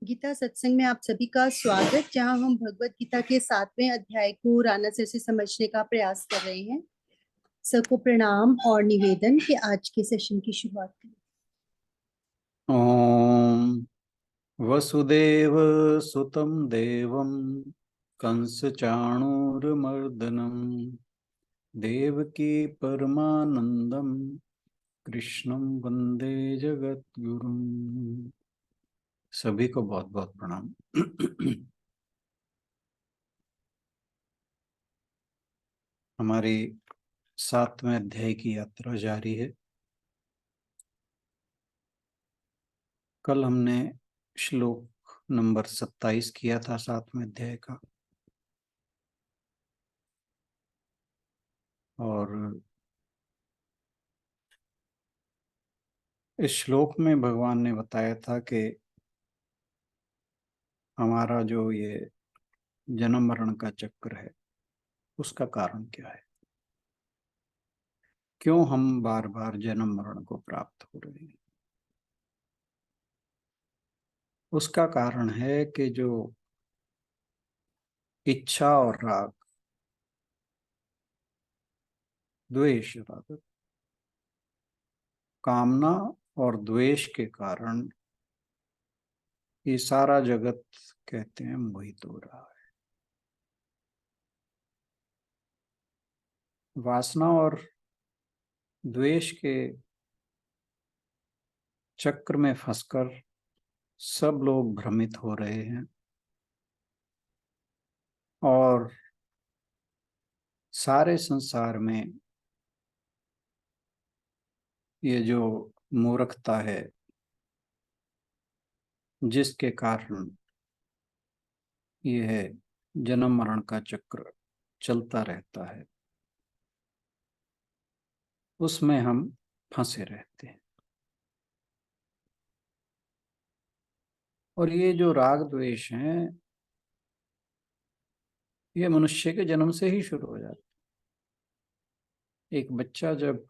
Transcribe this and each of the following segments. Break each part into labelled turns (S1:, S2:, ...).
S1: गीता सत्संग में आप सभी का स्वागत, जहां हम भगवत गीता के 7वें अध्याय को राना सर से समझने का प्रयास कर रहे हैं। सबको प्रणाम और निवेदन कि आज के सेशन की शुरुआत करें।
S2: ओम वसुदेव सुतं देवं कंस चाणूरमर्दनम देवकी परमानंदम कृष्णं वंदे जगद्गुरुम। सभी को बहुत बहुत प्रणाम। हमारी 7वें अध्याय की यात्रा जारी है। कल हमने श्लोक नंबर 27 किया था 7वें अध्याय का, और इस श्लोक में भगवान ने बताया था कि हमारा जो ये जन्म मरण का चक्र है उसका कारण क्या है, क्यों हम बार बार जन्म मरण को प्राप्त हो रहे हैं। उसका कारण है कि जो इच्छा और राग, द्वेष, राग, कामना और द्वेष के कारण ये सारा जगत कहते हैं मोहित हो रहा है। वासना और द्वेष के चक्र में फंसकर सब लोग भ्रमित हो रहे हैं और सारे संसार में ये जो मूर्खता है जिसके कारण यह जन्म मरण का चक्र चलता रहता है, उसमें हम फंसे रहते हैं। और ये जो राग द्वेष हैं, ये मनुष्य के जन्म से ही शुरू हो जाते हैं। एक बच्चा जब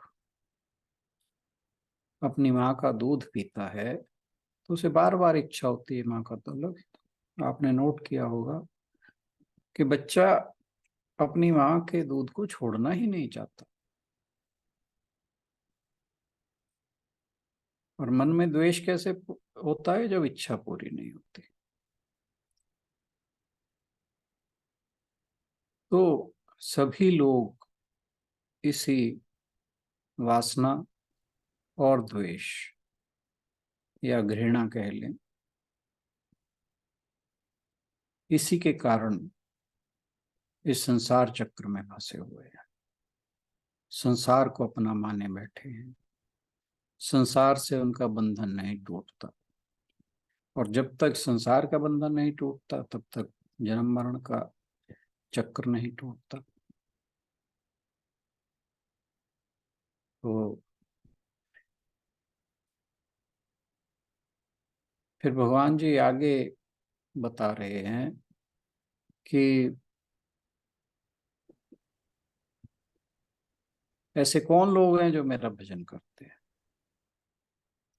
S2: अपनी माँ का दूध पीता है तो उसे बार बार इच्छा होती है माँ का दूध। आपने नोट किया होगा कि बच्चा अपनी माँ के दूध को छोड़ना ही नहीं चाहता, और मन में द्वेष कैसे होता है जब इच्छा पूरी नहीं होती। तो सभी लोग इसी वासना और द्वेष या घृणा कह लें, इसी के कारण इस संसार चक्र में फंसे हुए हैं। संसार को अपना माने बैठे हैं, संसार से उनका बंधन नहीं टूटता, और जब तक संसार का बंधन नहीं टूटता तब तक जन्म मरण का चक्र नहीं टूटता। तो फिर भगवान जी आगे बता रहे हैं कि ऐसे कौन लोग हैं जो मेरा भजन करते हैं।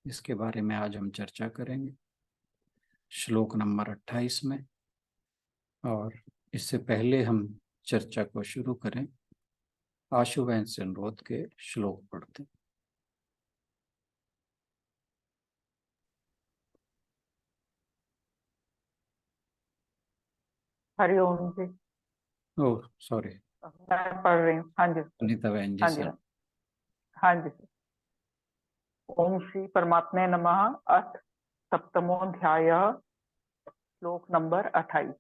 S2: इसके बारे में आज हम चर्चा करेंगे श्लोक नंबर 28 में। और इससे पहले हम चर्चा को शुरू करें, आशु बहन से अनुरोध के श्लोक पढ़ते हैं।
S3: हरिओम जी।
S2: ओह सॉरी,
S3: मैं पढ़ रही हूँ। हाँ जी।
S2: अनीता बहन जी
S3: हाँ
S2: से।
S3: जी। हाँ जी। ओम श्री परमात्मे नमः। अथ सप्तमोऽध्यायः। श्लोक नंबर 28।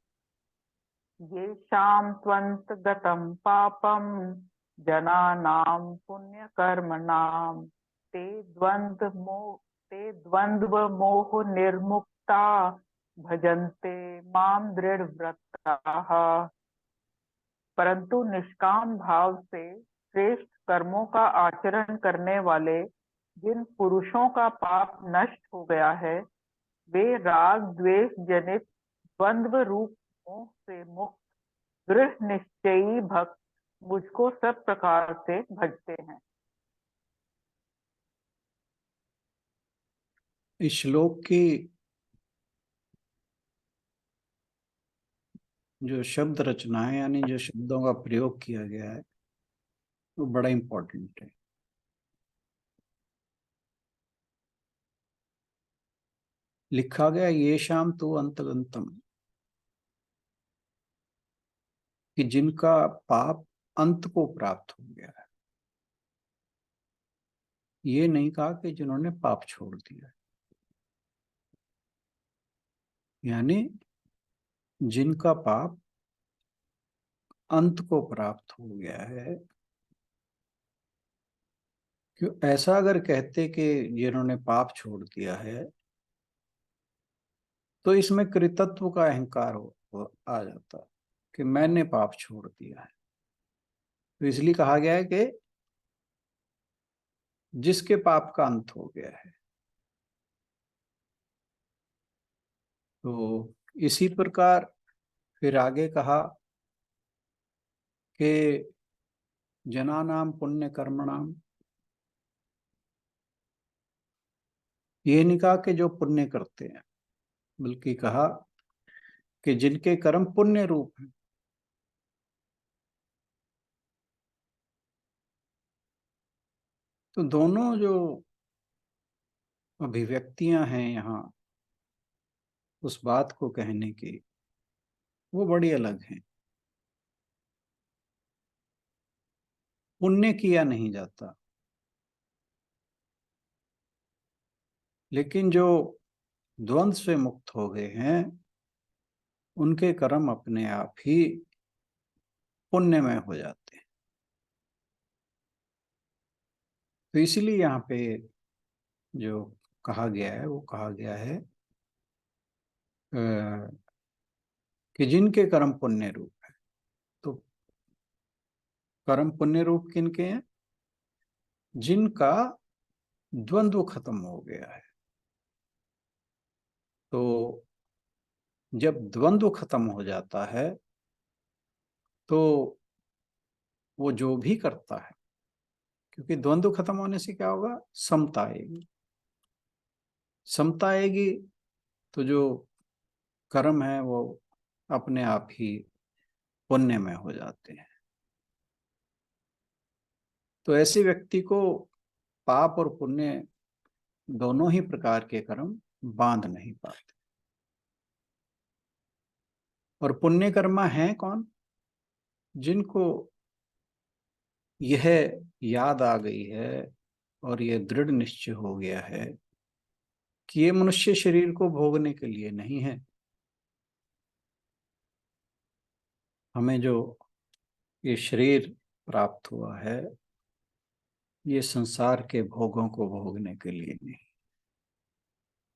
S3: येषां त्वन्तगतं पापं जनानां पुण्यकर्मणां ते द्वन्द्वमोहनिर्मुक्ता भजन्ते मां दृढ़व्रताः। परंतु निष्काम भाव से श्रेष्ठ कर्मों का आचरण करने वाले जिन पुरुषों का पाप नष्ट हो गया है, वे राग द्वेष जनित द्वंद्व रूप मोह से मुक्त दृढ़ निश्चयी भक्त मुझको सब प्रकार से भजते हैं।
S2: इस श्लोक की जो शब्द रचना है, यानी जो शब्दों का प्रयोग किया गया है, वो बड़ा इंपॉर्टेंट है। लिखा गया ये शाम तो अंतगंतम, कि जिनका पाप अंत को प्राप्त हो गया है। ये नहीं कहा कि जिन्होंने पाप छोड़ दिया, यानी जिनका पाप अंत को प्राप्त हो गया है। क्यों ऐसा अगर कहते कि जिन्होंने पाप छोड़ दिया है, तो इसमें कृतत्व का अहंकार आ जाता कि मैंने पाप छोड़ दिया है। तो इसलिए कहा गया है कि जिसके पाप का अंत हो गया है। तो इसी प्रकार फिर आगे कहा कि जनानाम पुण्य कर्मणाम, ये नहीं कहा कि जो पुण्य करते हैं, बल्कि कहा कि जिनके कर्म पुण्य रूप हैं। तो दोनों जो अभिव्यक्तियां हैं यहाँ उस बात को कहने की, वो बड़ी अलग हैं। पुण्य किया नहीं जाता, लेकिन जो द्वंद्व से मुक्त हो गए हैं उनके कर्म अपने आप ही पुण्यमय हो जाते हैं। तो इसीलिए यहाँ पे जो कहा गया है वो कहा गया है कि जिनके कर्म पुण्य रूप है। तो कर्म पुण्य रूप किनके हैं? जिनका द्वंद्व खत्म हो गया है। तो जब द्वंद्व खत्म हो जाता है तो वो जो भी करता है, क्योंकि द्वंद्व खत्म होने से क्या होगा? समता आएगी। समता आएगी तो जो कर्म है वो अपने आप ही पुण्य में हो जाते हैं। तो ऐसे व्यक्ति को पाप और पुण्य दोनों ही प्रकार के कर्म बांध नहीं पाते। और पुण्य कर्मा है कौन? जिनको यह याद आ गई है और यह दृढ़ निश्चय हो गया है कि ये मनुष्य शरीर को भोगने के लिए नहीं है। हमें जो ये शरीर प्राप्त हुआ है ये संसार के भोगों को भोगने के लिए नहीं,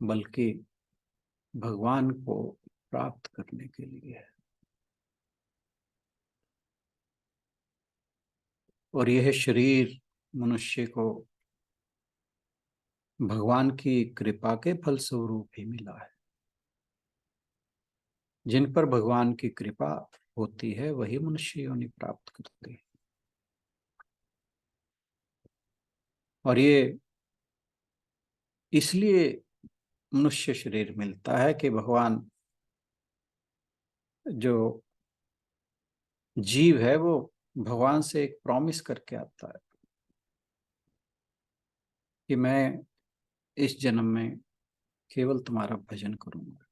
S2: बल्कि भगवान को प्राप्त करने के लिए है। और यह शरीर मनुष्य को भगवान की कृपा के फलस्वरूप ही मिला है। जिन पर भगवान की कृपा होती है वही मनुष्य योनि प्राप्त करते हैं। और ये इसलिए मनुष्य शरीर मिलता है कि भगवान जो जीव है वो भगवान से एक प्रॉमिस करके आता है कि मैं इस जन्म में केवल तुम्हारा भजन करूंगा।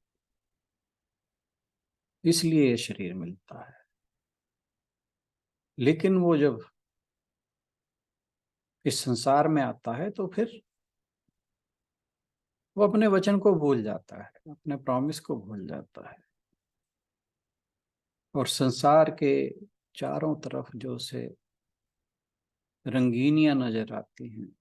S2: इसलिए ये शरीर मिलता है। लेकिन वो जब इस संसार में आता है तो फिर वो अपने वचन को भूल जाता है, अपने प्रॉमिस को भूल जाता है। और संसार के चारों तरफ जो से रंगीनियां नजर आती हैं,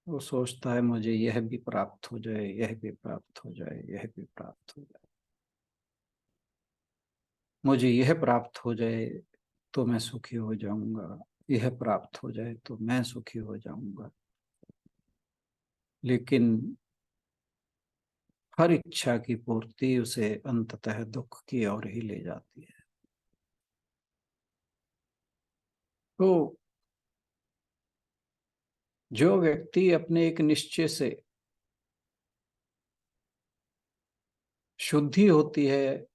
S2: वो सोचता है मुझे यह भी प्राप्त हो जाए, यह भी प्राप्त हो जाए, यह भी प्राप्त हो जाए, मुझे यह प्राप्त हो जाए तो मैं सुखी हो जाऊंगा, यह प्राप्त हो जाए तो मैं सुखी हो जाऊंगा। लेकिन हर इच्छा की पूर्ति उसे अंततः दुख की ओर ही ले जाती है। तो जो व्यक्ति अपने एक निश्चय से शुद्धि होती है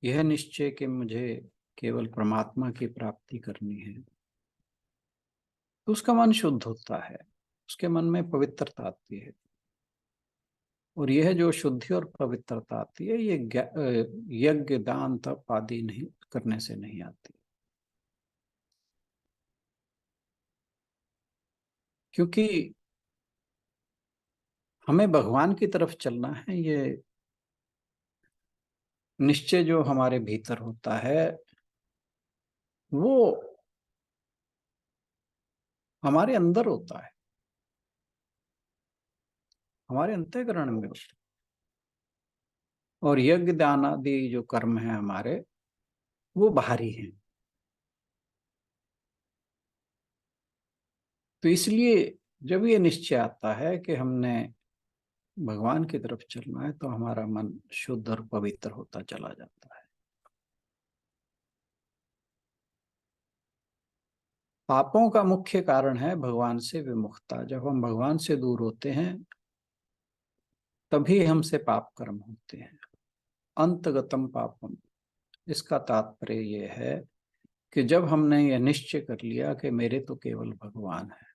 S2: यह निश्चय कि मुझे केवल परमात्मा की प्राप्ति करनी है, तो उसका मन शुद्ध होता है, उसके मन में पवित्रता आती है। और यह जो शुद्धि और पवित्रता आती है, ये यज्ञ दान तप आदि नहीं करने से नहीं आती, क्योंकि हमें भगवान की तरफ चलना है। ये निश्चय जो हमारे भीतर होता है वो हमारे अंदर होता है, हमारे अंतःकरण में होता है। और यज्ञ दान आदि जो कर्म है हमारे, वो बाहरी हैं। तो इसलिए जब ये निश्चय आता है कि हमने भगवान की तरफ चलना है, तो हमारा मन शुद्ध और पवित्र होता चला जाता है। पापों का मुख्य कारण है भगवान से विमुखता। जब हम भगवान से दूर होते हैं तभी हमसे पाप कर्म होते हैं। अंतगतम पापम, इसका तात्पर्य यह है कि जब हमने यह निश्चय कर लिया कि मेरे तो केवल भगवान है,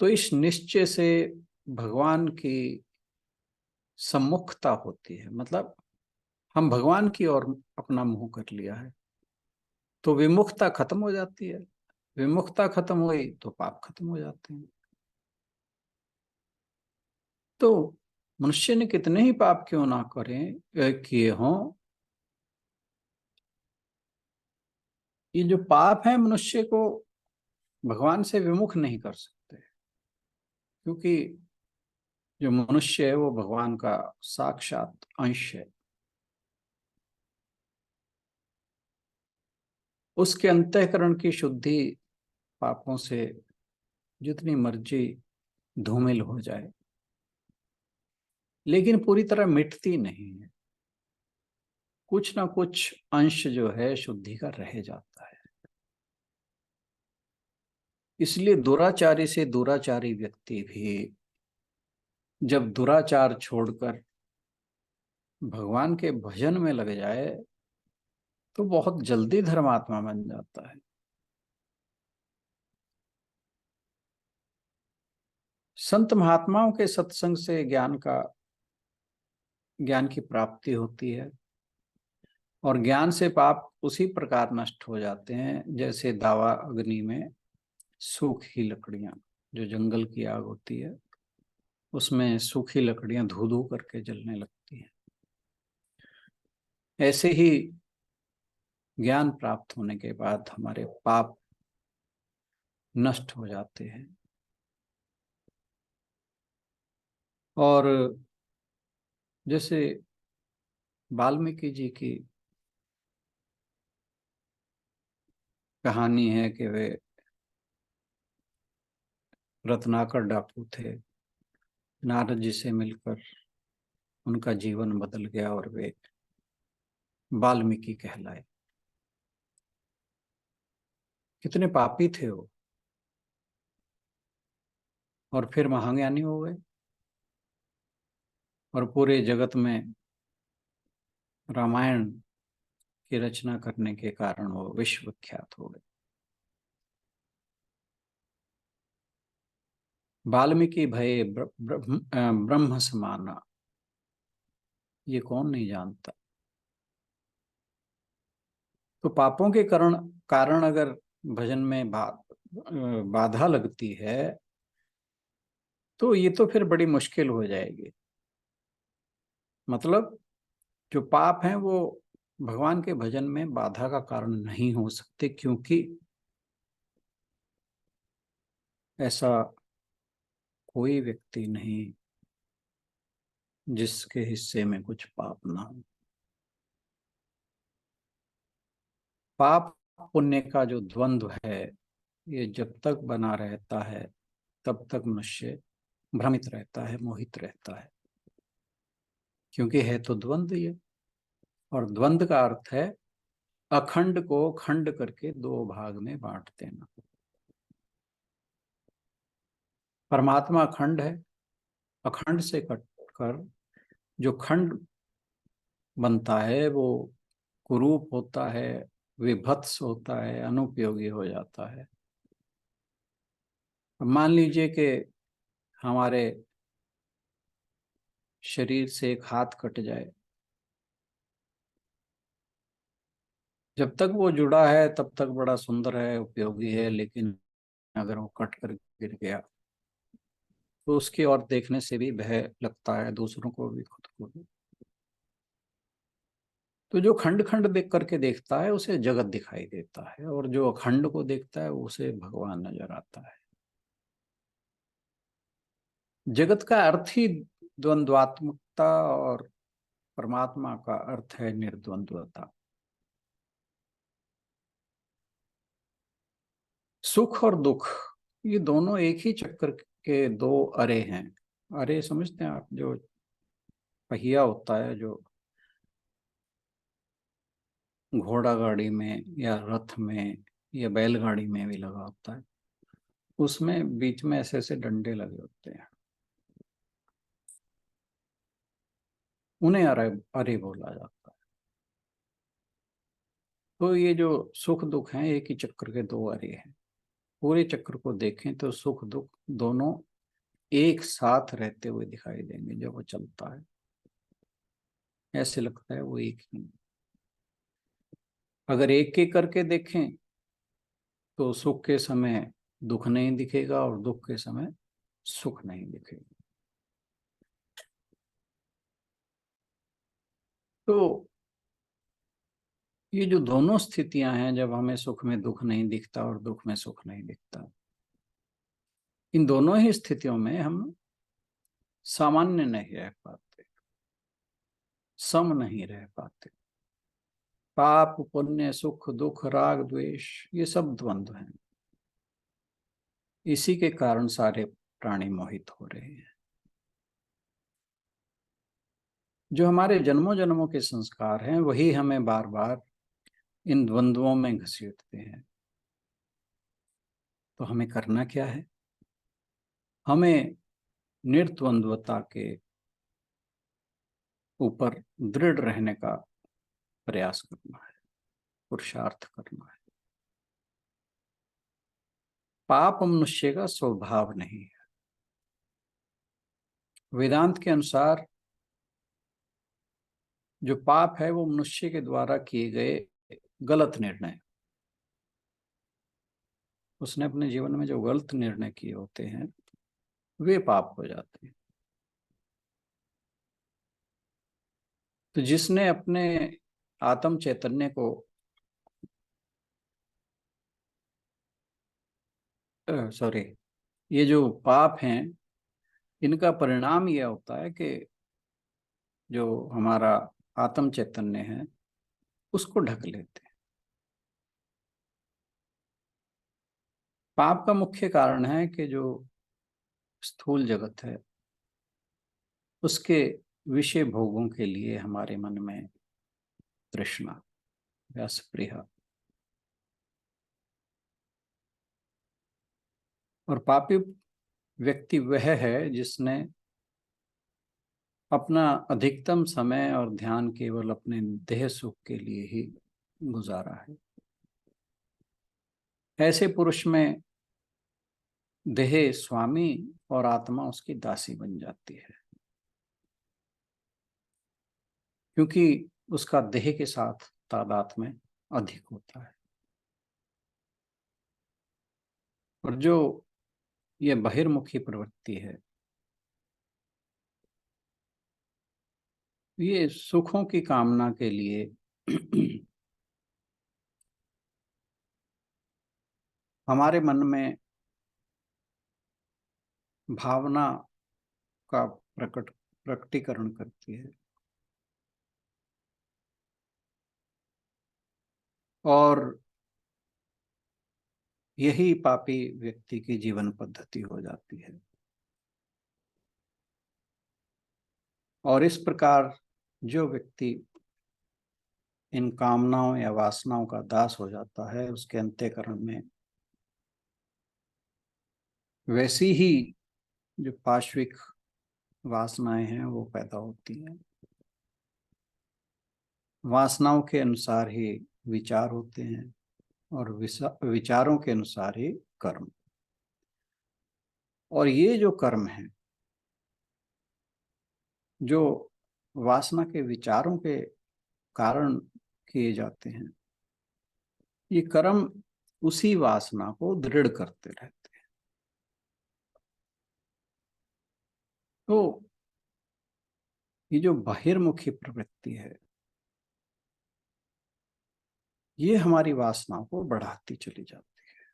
S2: तो इस निश्चय से भगवान की सम्मुखता होती है। मतलब हम भगवान की ओर अपना मुंह कर लिया है, तो विमुखता खत्म हो जाती है। विमुखता खत्म हुई तो पाप खत्म हो जाते हैं। तो मनुष्य ने कितने ही पाप क्यों ना किए हों, ये जो पाप है मनुष्य को भगवान से विमुख नहीं कर सकते, क्योंकि जो मनुष्य है वो भगवान का साक्षात अंश है। उसके अंतःकरण की शुद्धि पापों से जितनी मर्जी धूमिल हो जाए, लेकिन पूरी तरह मिटती नहीं है। कुछ ना कुछ अंश जो है शुद्धि का रह जाता है। इसलिए दुराचारी से दुराचारी व्यक्ति भी जब दुराचार छोड़कर भगवान के भजन में लग जाए तो बहुत जल्दी धर्मात्मा बन जाता है। संत महात्माओं के सत्संग से ज्ञान की प्राप्ति होती है, और ज्ञान से पाप उसी प्रकार नष्ट हो जाते हैं जैसे दावा अग्नि में सूखी लकड़ियां, जो जंगल की आग होती है उसमें सूखी लकड़ियां धू धू करके जलने लगती हैं। ऐसे ही ज्ञान प्राप्त होने के बाद हमारे पाप नष्ट हो जाते हैं। और जैसे वाल्मीकि जी की कहानी है कि वे रत्नाकर डाकू थे, नारद जी से मिलकर उनका जीवन बदल गया और वे वाल्मीकि कहलाए। कितने पापी थे वो, और फिर महाज्ञानी हो गए, और पूरे जगत में रामायण की रचना करने के कारण वो विश्व विख्यात हो गए। वाल्मीकि भये ब्रह्म समाना, ये कौन नहीं जानता। तो पापों के कारण अगर भजन में बाधा लगती है तो ये तो फिर बड़ी मुश्किल हो जाएगी। मतलब जो पाप हैं वो भगवान के भजन में बाधा का कारण नहीं हो सकते, क्योंकि ऐसा कोई व्यक्ति नहीं जिसके हिस्से में कुछ पाप ना हो। पाप पुण्य का जो द्वंद्व है, ये जब तक बना रहता है तब तक मनुष्य भ्रमित रहता है, मोहित रहता है, क्योंकि है तो द्वंद्व ये। और द्वंद्व का अर्थ है अखंड को खंड करके दो भाग में बांट देना। परमात्मा अखंड है, अखंड से कट कर जो खंड बनता है वो कुरूप होता है, विभत्स होता है, अनुपयोगी हो जाता है। अब मान लीजिए कि हमारे शरीर से एक हाथ कट जाए, जब तक वो जुड़ा है तब तक बड़ा सुंदर है, उपयोगी है, लेकिन अगर वो कट कर गिर गया तो उसकी ओर देखने से भी भय लगता है, दूसरों को भी, खुद को भी। तो जो खंड खंड देख करके देखता है उसे जगत दिखाई देता है, और जो अखंड को देखता है उसे भगवान नजर आता है। जगत का अर्थ ही द्वंद्वात्मकता, और परमात्मा का अर्थ है निर्द्वंद्वता। सुख और दुख, ये दोनों एक ही चक्कर के दो अरे हैं। अरे समझते हैं आप? जो पहिया होता है, जो घोड़ा गाड़ी में या रथ में या बैलगाड़ी में भी लगा होता है, उसमें बीच में ऐसे ऐसे डंडे लगे होते हैं, उन्हें अरे अरे बोला जाता है। तो ये जो सुख दुख हैं, एक ही चक्र के दो अरे हैं। पूरे चक्र को देखें तो सुख दुख दोनों एक साथ रहते हुए दिखाई देंगे। जब वो चलता है ऐसे लगता है वो एक ही। अगर एक एक करके देखें तो सुख के समय दुख नहीं दिखेगा और दुख के समय सुख नहीं दिखेगा। तो ये जो दोनों स्थितियां हैं, जब हमें सुख में दुख नहीं दिखता और दुख में सुख नहीं दिखता, इन दोनों ही स्थितियों में हम सामान्य नहीं रह पाते, सम नहीं रह पाते। पाप पुण्य, सुख दुख, राग द्वेष, ये सब द्वंद्व हैं। इसी के कारण सारे प्राणी मोहित हो रहे हैं। जो हमारे जन्मों जन्मों के संस्कार हैं वही हमें बार बार इन द्वंद्वों में घसीटते हैं। तो हमें करना क्या है? हमें निर्द्वंद्वता के ऊपर दृढ़ रहने का प्रयास करना है, पुरुषार्थ करना है। पाप मनुष्य का स्वभाव नहीं है। वेदांत के अनुसार जो पाप है वो मनुष्य के द्वारा किए गए गलत निर्णय, उसने अपने जीवन में जो गलत निर्णय किए होते हैं वे पाप हो जाते हैं। तो जिसने अपने आत्म चैतन्य को सॉरी, ये जो पाप हैं इनका परिणाम यह होता है कि जो हमारा आत्म चैतन्य है उसको ढक लेते हैं। पाप का मुख्य कारण है कि जो स्थूल जगत है उसके विषय भोगों के लिए हमारे मन में तृष्णा या स्पृहा। और पापी व्यक्ति वह है जिसने अपना अधिकतम समय और ध्यान केवल अपने देह सुख के लिए ही गुजारा है। ऐसे पुरुष में देह स्वामी और आत्मा उसकी दासी बन जाती है, क्योंकि उसका देह के साथ तादात्म्य अधिक होता है। और जो ये बहिर्मुखी प्रवृत्ति है, ये सुखों की कामना के लिए हमारे मन में भावना का प्रकटीकरण करती है। और यही पापी व्यक्ति की जीवन पद्धति हो जाती है। और इस प्रकार जो व्यक्ति इन कामनाओं या वासनाओं का दास हो जाता है उसके अंतःकरण में वैसी ही जो पाश्विक वासनाएं हैं वो पैदा होती हैं। वासनाओं के अनुसार ही विचार होते हैं और विचारों के अनुसार ही कर्म। और ये जो कर्म है, जो वासना के विचारों के कारण किए जाते हैं, ये कर्म उसी वासना को दृढ़ करते रहते हैं। तो ये जो बहिर्मुखी प्रवृत्ति है, ये हमारी वासनाओं को बढ़ाती चली जाती है।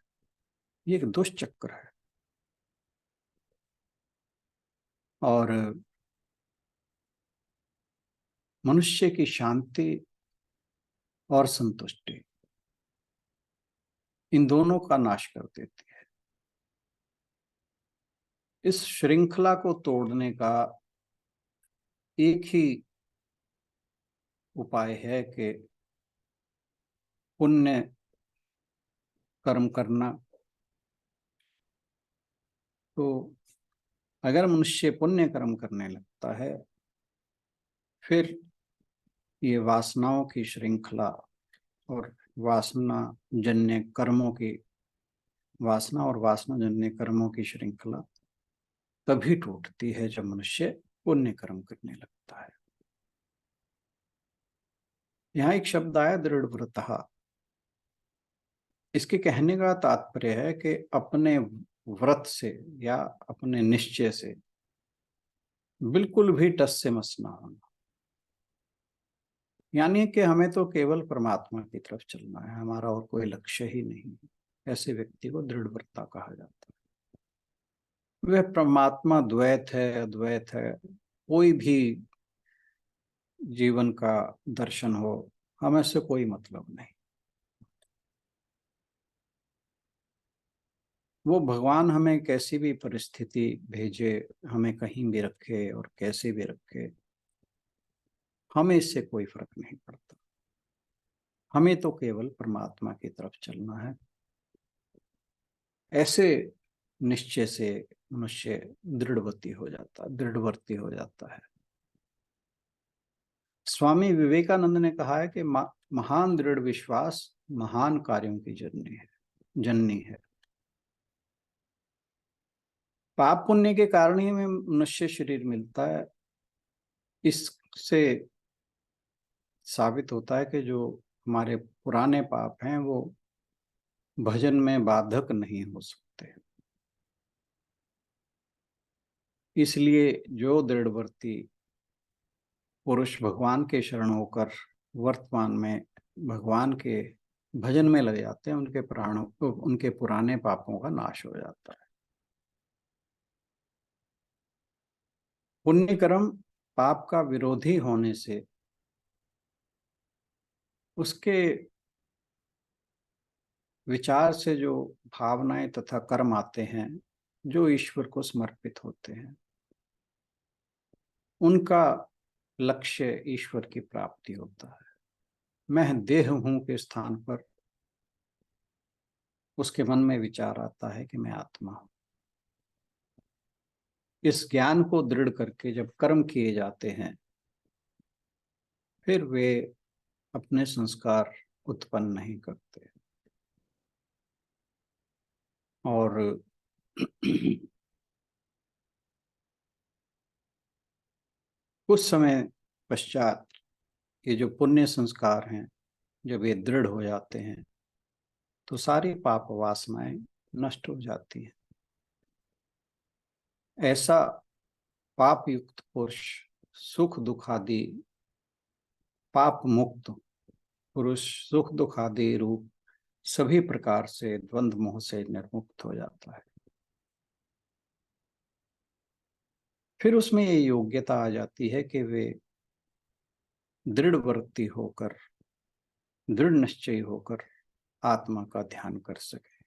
S2: ये एक दुष्चक्र है। और मनुष्य की शांति और संतुष्टि, इन दोनों का नाश कर देती है। इस श्रृंखला को तोड़ने का एक ही उपाय है कि पुण्य कर्म करना। तो अगर मनुष्य पुण्य कर्म करने लगता है, फिर ये वासनाओं की श्रृंखला और वासना और वासना जन्य कर्मों की श्रृंखला तभी टूटती है जब मनुष्य पुण्य कर्म करने लगता है। यहाँ एक शब्द आया दृढ़ व्रतः। इसके कहने का तात्पर्य है कि अपने व्रत से या अपने निश्चय से बिल्कुल भी टस से मस ना होना। यानी कि हमें तो केवल परमात्मा की तरफ चलना है, हमारा और कोई लक्ष्य ही नहीं है। ऐसे व्यक्ति को दृढ़ व्रता कहा जाता है। वह परमात्मा द्वैत है, अद्वैत है, कोई भी जीवन का दर्शन हो, हमें से कोई मतलब नहीं। वो भगवान हमें कैसी भी परिस्थिति भेजे, हमें कहीं भी रखे और कैसे भी रखे, हमें इससे कोई फर्क नहीं पड़ता। हमें तो केवल परमात्मा की तरफ चलना है। ऐसे निश्चय से मनुष्य दृढ़वर्ती हो जाता है। स्वामी विवेकानंद ने कहा है कि महान दृढ़ विश्वास महान कार्यों की जननी है। पाप पुण्य के कारण ही हमें मनुष्य शरीर मिलता है। इससे साबित होता है कि जो हमारे पुराने पाप हैं वो भजन में बाधक नहीं हो सकते। इसलिए जो दृढ़वर्ती पुरुष भगवान के शरण होकर वर्तमान में भगवान के भजन में लग जाते हैं, उनके पुराने पापों का नाश हो जाता है। पुण्य कर्म पाप का विरोधी होने से उसके विचार से जो भावनाएं तथा कर्म आते हैं, जो ईश्वर को समर्पित होते हैं, उनका लक्ष्य ईश्वर की प्राप्ति होता है। मैं देह हूं के स्थान पर उसके मन में विचार आता है कि मैं आत्मा हूं। इस ज्ञान को दृढ़ करके जब कर्म किए जाते हैं, फिर वे अपने संस्कार उत्पन्न नहीं करते। और कुछ समय पश्चात ये जो पुण्य संस्कार हैं, जब ये दृढ़ हो जाते हैं, तो सारी पाप वासनाएं नष्ट हो जाती हैं। ऐसा पाप युक्त पुरुष सुख दुख आदि पाप मुक्त पुरुष सुख दुख आदि रूप सभी प्रकार से द्वंद्व मोह से निर्मुक्त हो जाता है। फिर उसमें ये योग्यता आ जाती है कि वे दृढ़वर्ती होकर, दृढ़ निश्चयी होकर आत्मा का ध्यान कर सके।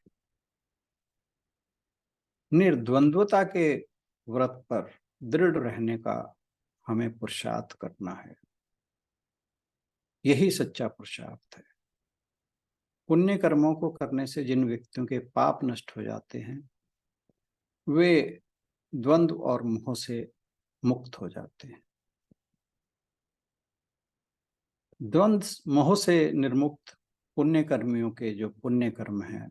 S2: निर्द्वंद्वता के व्रत पर दृढ़ रहने का हमें पुरुषार्थ करना है। यही सच्चा पुरुषार्थ है। पुण्य कर्मों को करने से जिन व्यक्तियों के पाप नष्ट हो जाते हैं, वे द्वंद्व और मोह से मुक्त हो जाते हैं। द्वंद्व मोह से निर्मुक्त पुण्य कर्मियों के जो पुण्य कर्म हैं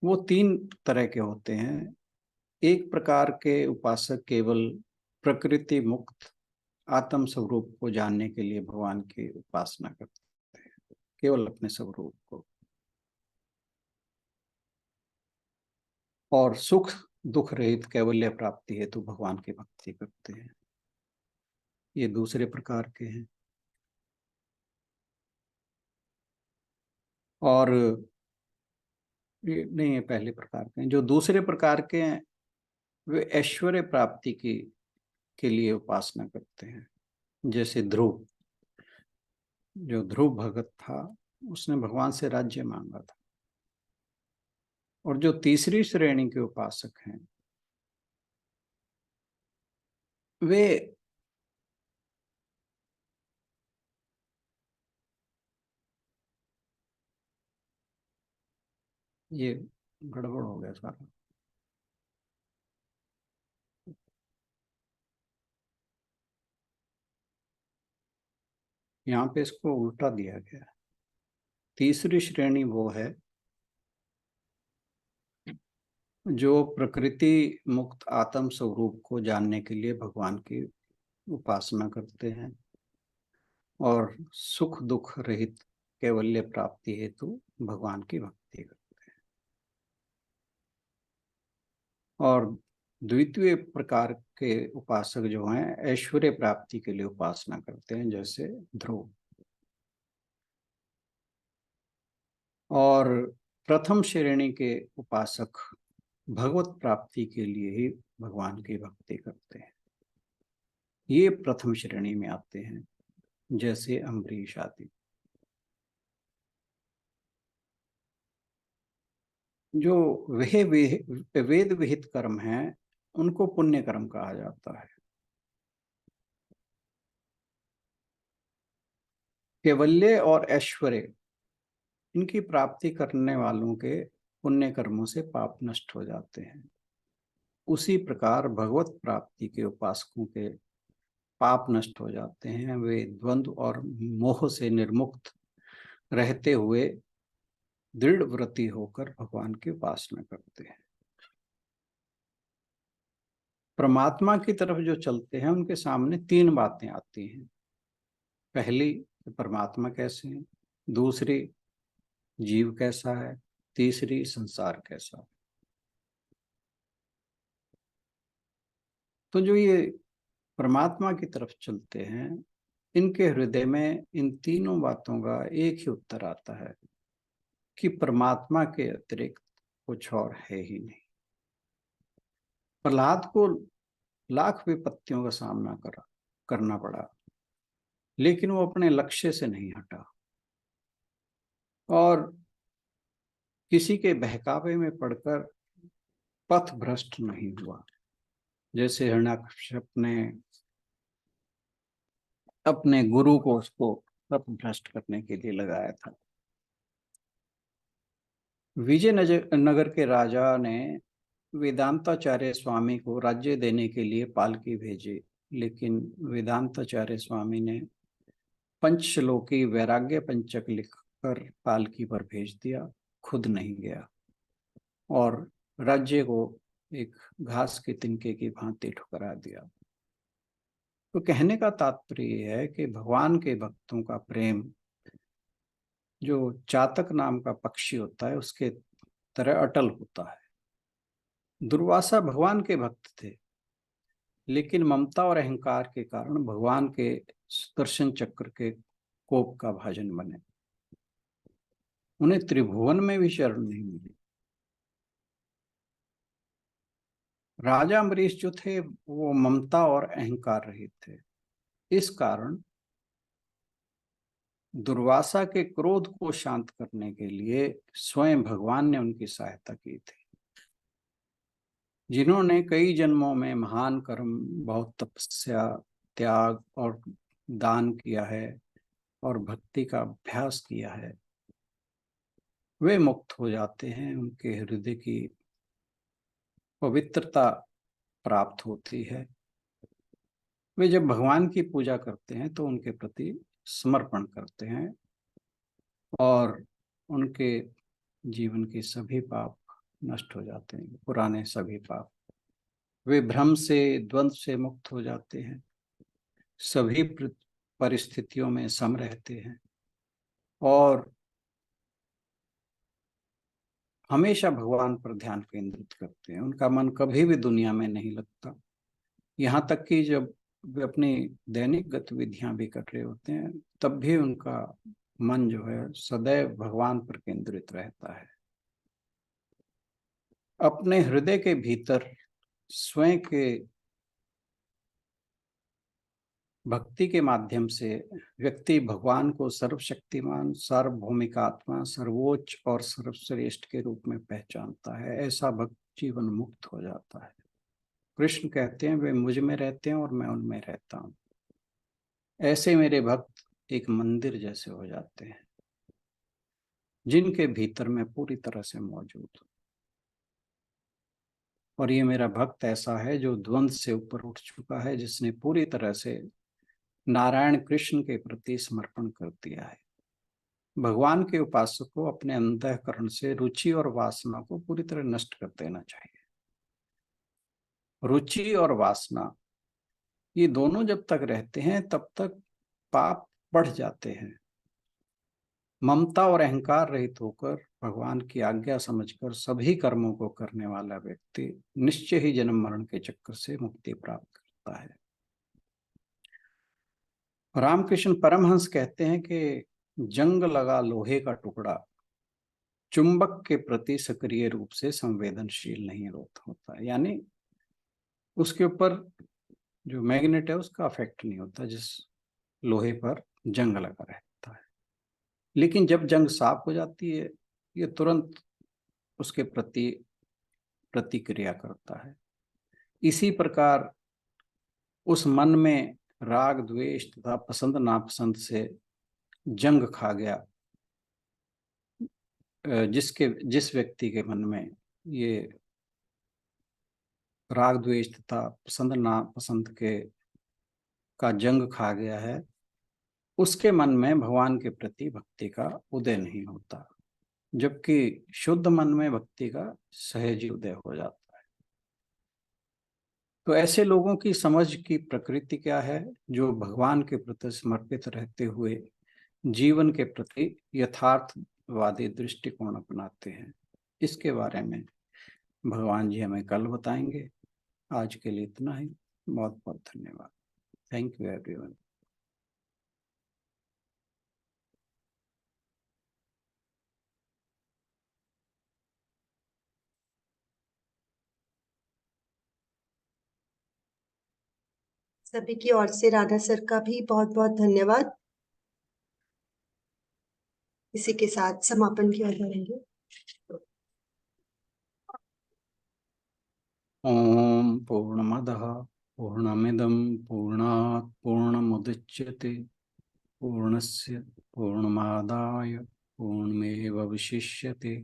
S2: वो 3 तरह के होते हैं। एक प्रकार के उपासक केवल प्रकृति मुक्त आत्म स्वरूप को जानने के लिए भगवान की उपासना करते हैं, केवल अपने स्वरूप को, और सुख दुख रहित कैवल्य प्राप्ति हेतु भगवान की भक्ति करते हैं। ये दूसरे प्रकार के हैं। और ये नहीं, ये पहले प्रकार के हैं। जो दूसरे प्रकार के हैं वे ऐश्वर्य प्राप्ति की के लिए उपासना करते हैं। जैसे ध्रुव, जो ध्रुव भगत था उसने भगवान से राज्य मांगा था। और जो तीसरी श्रेणी के उपासक हैं वे ये गड़बड़ हो गया सारा। यहाँ पे इसको उल्टा दिया गया। तीसरी श्रेणी वो है जो प्रकृति मुक्त आत्म स्वरूप को जानने के लिए भगवान की उपासना करते हैं और सुख दुख रहित कैवल्य प्राप्ति हेतु भगवान की भक्ति करते हैं। और द्वितीय प्रकार के उपासक जो हैं ऐश्वर्य प्राप्ति के लिए उपासना करते हैं, जैसे ध्रुव। और प्रथम श्रेणी के उपासक भगवत प्राप्ति के लिए ही भगवान की भक्ति करते हैं। ये प्रथम श्रेणी में आते हैं, जैसे अम्बरीश आदि। जो वह वेद विहित कर्म हैं उनको पुण्य कर्म कहा जाता है। कैवल्य और ऐश्वर्य इनकी प्राप्ति करने वालों के पुण्य कर्मों से पाप नष्ट हो जाते हैं। उसी प्रकार भगवत प्राप्ति के उपासकों के पाप नष्ट हो जाते हैं। वे द्वंद्व और मोह से निर्मुक्त रहते हुए दृढ़ व्रती होकर भगवान की उपासना करते हैं। परमात्मा की तरफ जो चलते हैं उनके सामने 3 बातें आती हैं। पहली, परमात्मा कैसे हैं। दूसरी, जीव कैसा है। तीसरी, संसार कैसा है। तो जो ये परमात्मा की तरफ चलते हैं इनके हृदय में इन तीनों बातों का एक ही उत्तर आता है कि परमात्मा के अतिरिक्त कुछ और है ही नहीं। प्रहलाद को लाख विपत्तियों का सामना करना पड़ा, लेकिन वो अपने लक्ष्य से नहीं हटा और किसी के बहकावे में पड़कर पथ भ्रष्ट नहीं हुआ। जैसे हिरण्यकश्यप ने अपने गुरु को उसको पथ भ्रष्ट करने के लिए लगाया था। विजय नगर के राजा ने वेदांताचार्य स्वामी को राज्य देने के लिए पालकी भेजी, लेकिन वेदांताचार्य स्वामी ने पंचश्लोकी वैराग्य पंचक लिखकर पालकी पर भेज दिया, खुद नहीं गया और राज्य को एक घास के तिनके की भांति ठुकरा दिया। तो कहने का तात्पर्य है कि भगवान के भक्तों का प्रेम जो चातक नाम का पक्षी होता है उसके तरह अटल होता है। दुर्वासा भगवान के भक्त थे, लेकिन ममता और अहंकार के कारण भगवान के सुदर्शन चक्र के कोप का भाजन बने। उन्हें त्रिभुवन में भी शरण नहीं मिली। राजा अम्बरीश जो थे वो ममता और अहंकार रहित थे। इस कारण दुर्वासा के क्रोध को शांत करने के लिए स्वयं भगवान ने उनकी सहायता की थी, जिन्होंने कई जन्मों में महान कर्म, बहुत तपस्या, त्याग और दान किया है और भक्ति का अभ्यास किया है। वे मुक्त हो जाते हैं, उनके हृदय की पवित्रता प्राप्त होती है। वे जब भगवान की पूजा करते हैं तो उनके प्रति समर्पण करते हैं और उनके जीवन के सभी पाप नष्ट हो जाते हैं, पुराने सभी पाप। वे भ्रम से, द्वंद्व से मुक्त हो जाते हैं, सभी परिस्थितियों में सम रहते हैं और हमेशा भगवान पर ध्यान केंद्रित करते हैं। उनका मन कभी भी दुनिया में नहीं लगता। यहाँ तक कि जब वे अपनी दैनिक गतिविधियां भी कर रहे होते हैं तब भी उनका मन जो है सदैव भगवान पर केंद्रित रहता है। अपने हृदय के भीतर स्वयं के भक्ति के माध्यम से व्यक्ति भगवान को सर्वशक्तिमान, सार्वभौमिक आत्मा, सर्वोच्च और सर्वश्रेष्ठ के रूप में पहचानता है। ऐसा भक्त जीवन मुक्त हो जाता है। कृष्ण कहते हैं वे मुझ में रहते हैं और मैं उनमें रहता हूँ। ऐसे मेरे भक्त एक मंदिर जैसे हो जाते हैं जिनके भीतर मैं पूरी तरह से मौजूद हूँ। और ये मेरा भक्त ऐसा है जो द्वंद्व से ऊपर उठ चुका है, जिसने पूरी तरह से नारायण कृष्ण के प्रति समर्पण कर दिया है। भगवान के उपासक को अपने अंतःकरण से रुचि और वासना को पूरी तरह नष्ट कर देना चाहिए। रुचि और वासना ये दोनों जब तक रहते हैं तब तक पाप बढ़ जाते हैं। ममता और अहंकार रहित होकर भगवान की आज्ञा समझकर सभी कर्मों को करने वाला व्यक्ति निश्चय ही जन्म मरण के चक्कर से मुक्ति प्राप्त करता है। रामकृष्ण परमहंस कहते हैं कि जंग लगा लोहे का टुकड़ा चुंबक के प्रति सक्रिय रूप से संवेदनशील नहीं होता, यानी उसके ऊपर जो मैग्नेट है उसका अफेक्ट नहीं होता जिस लोहे पर जंग लगा रहता है। लेकिन जब जंग साफ हो जाती है ये तुरंत उसके प्रति प्रतिक्रिया करता है। इसी प्रकार उस मन में राग, द्वेष तथा पसंद नापसंद से जंग खा गया, जिस व्यक्ति के मन में ये राग, द्वेष तथा पसंद नापसंद का जंग खा गया है, उसके मन में भगवान के प्रति भक्ति का उदय नहीं होता, जबकि शुद्ध मन में भक्ति का सहज उदय हो जाता है। तो ऐसे लोगों की समझ की प्रकृति क्या है? जो भगवान के प्रति समर्पित रहते हुए जीवन के प्रति यथार्थवादी दृष्टिकोण अपनाते हैं। इसके बारे में भगवान जी हमें कल बताएंगे। आज के लिए इतना ही। बहुत बहुत धन्यवाद। Thank you everyone.
S1: सभी की ओर से राधा सर का भी बहुत बहुत धन्यवाद। इसी के साथ समापन की ओर बढ़ेंगे।
S2: ओम पूर्णमदः पूर्णमिदं पूर्णात् पूर्णमुदच्यते पूर्णस्य पूर्णमादाय पूर्णमेवावशिष्यते।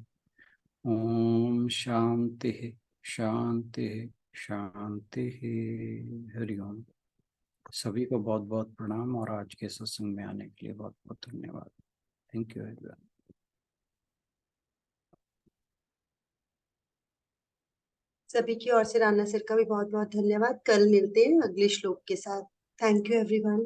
S2: ओम शांति शांति शांति। हरि ओम। सभी को बहुत बहुत प्रणाम और आज के सत्संग में आने के लिए बहुत बहुत धन्यवाद। Thank you everyone.
S1: सभी की ओर से राणा सर का भी बहुत बहुत धन्यवाद। कल मिलते हैं अगले श्लोक के साथ। Thank you everyone.